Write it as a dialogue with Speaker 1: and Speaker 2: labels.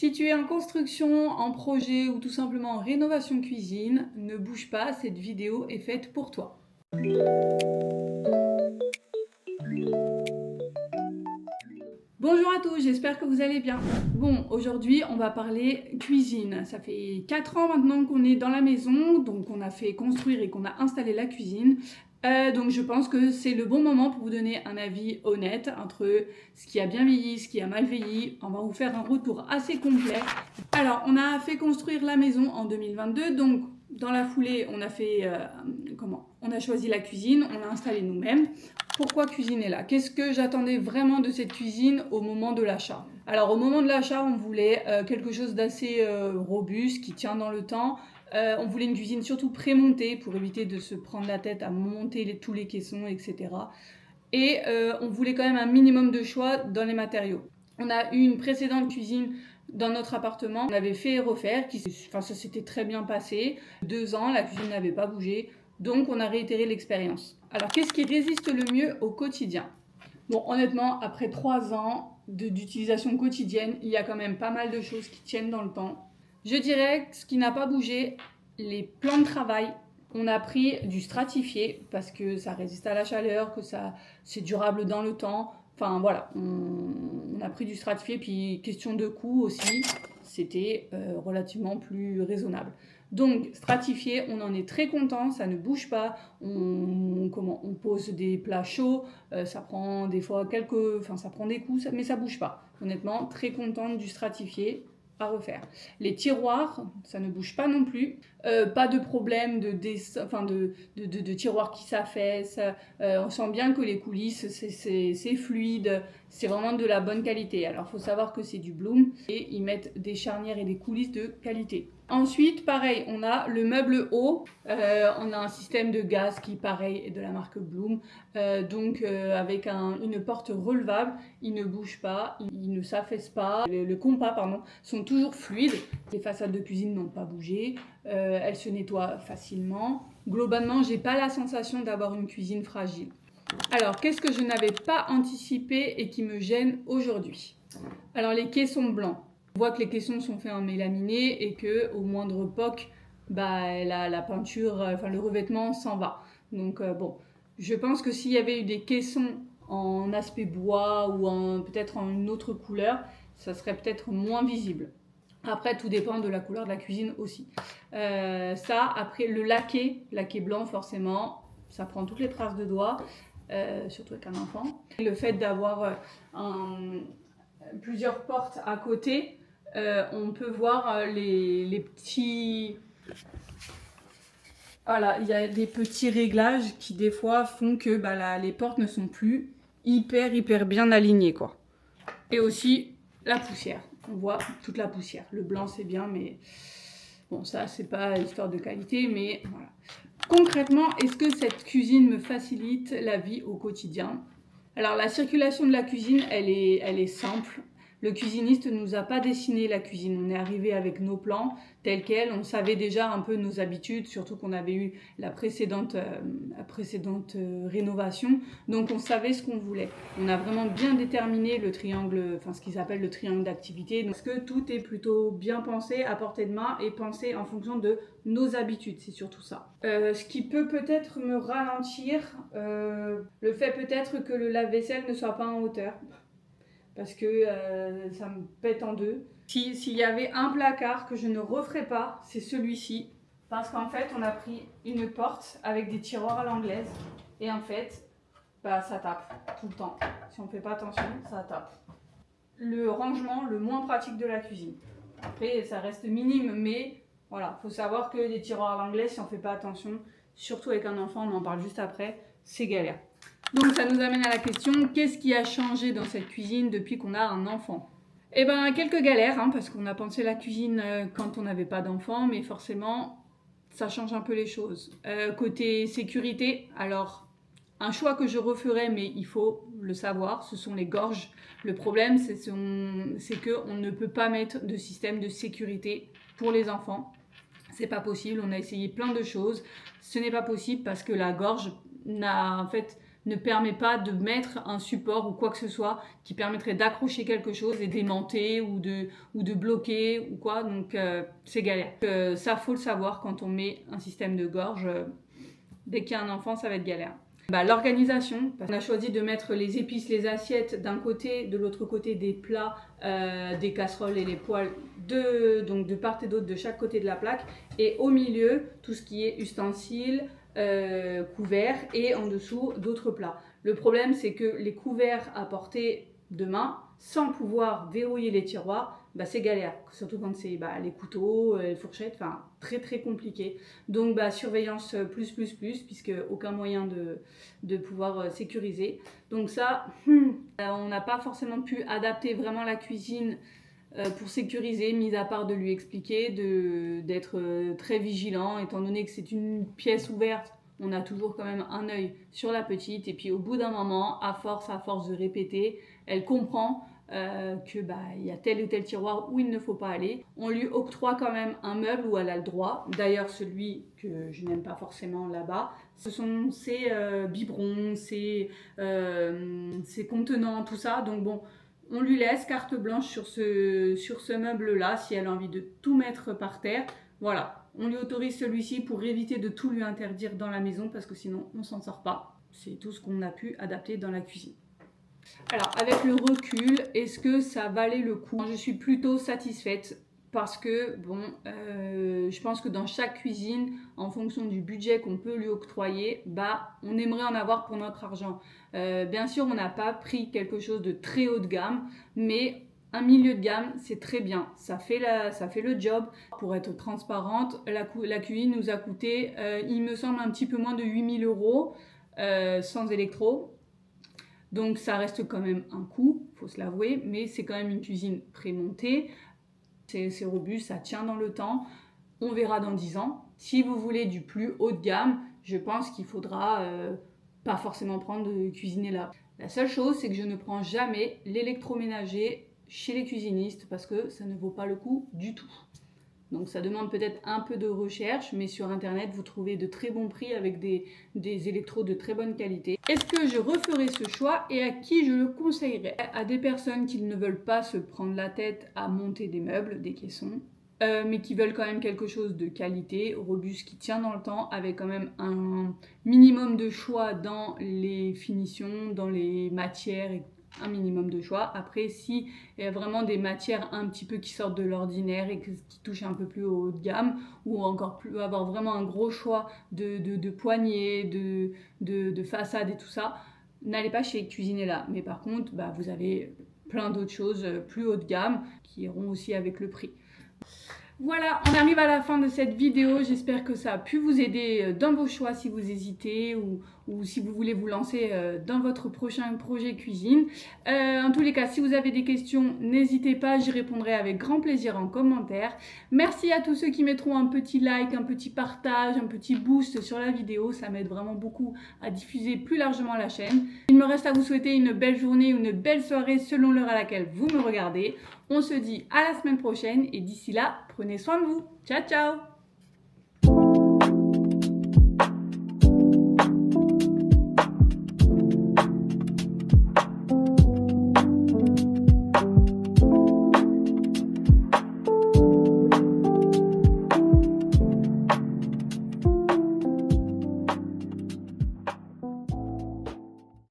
Speaker 1: Si tu es en construction, en projet ou tout simplement en rénovation cuisine, ne bouge pas, cette vidéo est faite pour toi. Bonjour à tous, j'espère que vous allez bien. Bon, aujourd'hui on va parler cuisine. Ça fait 4 ans maintenant qu'on est dans la maison, donc on a fait construire et qu'on a installé la cuisine. Donc je pense que c'est le bon moment pour vous donner un avis honnête entre ce qui a bien vieilli, ce qui a mal vieilli. On va vous faire un retour assez complet. Alors on a fait construire la maison en 2022, donc dans la foulée on a fait on a choisi la cuisine, on l'a installée nous-mêmes. Pourquoi cuisiner là? Qu'est-ce que j'attendais vraiment de cette cuisine au moment de l'achat? Alors au moment de l'achat, on voulait quelque chose d'assez robuste, qui tient dans le temps. On voulait une cuisine surtout prémontée pour éviter de se prendre la tête à monter tous les caissons, etc. Et on voulait quand même un minimum de choix dans les matériaux. On a eu une précédente cuisine dans notre appartement. On avait fait et refaire, ça s'était très bien passé. 2 ans, la cuisine n'avait pas bougé. Donc on a réitéré l'expérience. Alors qu'est-ce qui résiste le mieux au quotidien? Bon, honnêtement, après 3 ans d'utilisation quotidienne, il y a quand même pas mal de choses qui tiennent dans le temps. Je dirais que ce qui n'a pas bougé, les plans de travail. On a pris du stratifié parce que ça résiste à la chaleur, que c'est durable dans le temps. Enfin voilà, on a pris du stratifié, puis question de coût aussi, c'était relativement plus raisonnable. Donc stratifié, on en est très content, ça ne bouge pas, on pose des plats chauds, ça prend des fois ça prend des coups, mais ça bouge pas. Honnêtement, très contente du stratifié. À refaire. Les tiroirs, ça ne bouge pas non plus. Pas de problème de tiroirs qui s'affaissent. On sent bien que les coulisses, c'est fluide. C'est vraiment de la bonne qualité. Alors, il faut savoir que c'est du Blum et ils mettent des charnières et des coulisses de qualité. Ensuite, pareil, on a le meuble haut. On a un système de gaz qui, pareil, est de la marque Blum. Avec une porte relevable, il ne bouge pas, il ne s'affaisse pas. Le compas, sont toujours fluides. Les façades de cuisine n'ont pas bougé. Elles se nettoient facilement. Globalement, j'ai pas la sensation d'avoir une cuisine fragile. Alors, qu'est-ce que je n'avais pas anticipé et qui me gêne aujourd'hui? Alors, les caissons blancs. On voit que les caissons sont faits en mélaminé et que au moindre poc, la peinture, le revêtement s'en va. Donc bon, je pense que s'il y avait eu des caissons en aspect bois ou peut-être en une autre couleur, ça serait peut-être moins visible. Après, tout dépend de la couleur de la cuisine aussi. Après le laqué blanc forcément, ça prend toutes les traces de doigts, surtout avec un enfant. Le fait d'avoir plusieurs portes à côté, on peut voir les petits... Voilà, il y a des petits réglages qui des fois font que les portes ne sont plus hyper bien alignées, quoi. Et aussi la poussière. On voit toute la poussière. Le blanc c'est bien, mais bon, ça c'est pas histoire de qualité, mais voilà. Concrètement, est-ce que cette cuisine me facilite la vie au quotidien? Alors la circulation de la cuisine, elle est simple. Le cuisiniste ne nous a pas dessiné la cuisine. On est arrivé avec nos plans tels quels. On savait déjà un peu nos habitudes, surtout qu'on avait eu la précédente rénovation. Donc on savait ce qu'on voulait. On a vraiment bien déterminé le triangle, ce qu'ils appellent le triangle d'activité. Parce que tout est plutôt bien pensé, à portée de main et pensé en fonction de nos habitudes. C'est surtout ça. Ce qui peut peut-être me ralentir, le fait peut-être que le lave-vaisselle ne soit pas en hauteur. Parce que ça me pète en deux. S'il y avait un placard que je ne referais pas, c'est celui-ci. Parce qu'en fait, on a pris une porte avec des tiroirs à l'anglaise. Et en fait, ça tape tout le temps. Si on ne fait pas attention, ça tape. Le rangement le moins pratique de la cuisine. Après, ça reste minime, mais voilà, il faut savoir que les tiroirs à l'anglaise, si on ne fait pas attention, surtout avec un enfant, on en parle juste après, c'est galère. Donc ça nous amène à la question, qu'est-ce qui a changé dans cette cuisine depuis qu'on a un enfant? Eh bien, quelques galères, parce qu'on a pensé la cuisine quand on n'avait pas d'enfant, mais forcément, ça change un peu les choses. Côté sécurité, alors, un choix que je referais, mais il faut le savoir, ce sont les gorges. Le problème, c'est qu'on ne peut pas mettre de système de sécurité pour les enfants. C'est pas possible, on a essayé plein de choses. Ce n'est pas possible parce que la gorge n'a, en fait, ne permet pas de mettre un support ou quoi que ce soit qui permettrait d'accrocher quelque chose et d'aimanter ou de bloquer ou quoi. Donc c'est galère. Ça, faut le savoir quand on met un système de gorge. Dès qu'il y a un enfant, ça va être galère. L'organisation, on a choisi de mettre les épices, les assiettes d'un côté, de l'autre côté des plats, des casseroles et les poêles, donc de part et d'autre de chaque côté de la plaque, et au milieu tout ce qui est ustensiles, couverts, et en dessous d'autres plats. Le problème, c'est que les couverts à portée de main, sans pouvoir verrouiller les tiroirs, c'est galère, surtout quand c'est les couteaux, les fourchettes, enfin très compliqué. Donc surveillance plus, puisque aucun moyen de pouvoir sécuriser. Donc ça, on n'a pas forcément pu adapter vraiment la cuisine pour sécuriser, mis à part de lui expliquer, d'être très vigilant, étant donné que c'est une pièce ouverte. On a toujours quand même un œil sur la petite, et puis au bout d'un moment, à force de répéter, elle comprend que il y a tel ou tel tiroir où il ne faut pas aller. On lui octroie quand même un meuble où elle a le droit. D'ailleurs, celui que je n'aime pas forcément là-bas, ce sont ses biberons, ses contenants, tout ça. Donc bon, on lui laisse carte blanche sur ce meuble-là, si elle a envie de tout mettre par terre. Voilà, on lui autorise celui-ci pour éviter de tout lui interdire dans la maison, parce que sinon on s'en sort pas. C'est tout ce qu'on a pu adapter dans la cuisine. Alors, avec le recul, est-ce que ça valait le coup? Je suis plutôt satisfaite parce que, je pense que dans chaque cuisine, en fonction du budget qu'on peut lui octroyer, on aimerait en avoir pour notre argent. Bien sûr, on n'a pas pris quelque chose de très haut de gamme, mais un milieu de gamme, c'est très bien. Ça fait le job. Pour être transparente, la cuisine nous a coûté, il me semble, un petit peu moins de 8 000 € sans électro. Donc ça reste quand même un coût, faut se l'avouer, mais c'est quand même une cuisine prémontée. C'est robuste, ça tient dans le temps. On verra dans 10 ans. Si vous voulez du plus haut de gamme, je pense qu'il faudra pas forcément prendre de cuisiner là. La seule chose, c'est que je ne prends jamais l'électroménager chez les cuisinistes parce que ça ne vaut pas le coup du tout. Donc ça demande peut-être un peu de recherche, mais sur internet vous trouvez de très bons prix avec des électrodes de très bonne qualité. Est-ce que je referai ce choix et à qui je le conseillerais? À des personnes qui ne veulent pas se prendre la tête à monter des meubles, des caissons, mais qui veulent quand même quelque chose de qualité, robuste, qui tient dans le temps, avec quand même un minimum de choix dans les finitions, dans les matières, et un minimum de choix. Après, si il y a vraiment des matières un petit peu qui sortent de l'ordinaire et qui touchent un peu plus haut de gamme, ou encore plus avoir vraiment un gros choix de poignées, de façades et tout ça, n'allez pas chez Cuisiner là. Mais par contre, vous avez plein d'autres choses plus haut de gamme qui iront aussi avec le prix. Voilà, on arrive à la fin de cette vidéo. J'espère que ça a pu vous aider dans vos choix si vous hésitez ou si vous voulez vous lancer dans votre prochain projet cuisine. En tous les cas, si vous avez des questions, n'hésitez pas, j'y répondrai avec grand plaisir en commentaire. Merci à tous ceux qui mettront un petit like, un petit partage, un petit boost sur la vidéo. Ça m'aide vraiment beaucoup à diffuser plus largement la chaîne. Il me reste à vous souhaiter une belle journée ou une belle soirée selon l'heure à laquelle vous me regardez. On se dit à la semaine prochaine et d'ici là, prenez soin de vous. Ciao, ciao!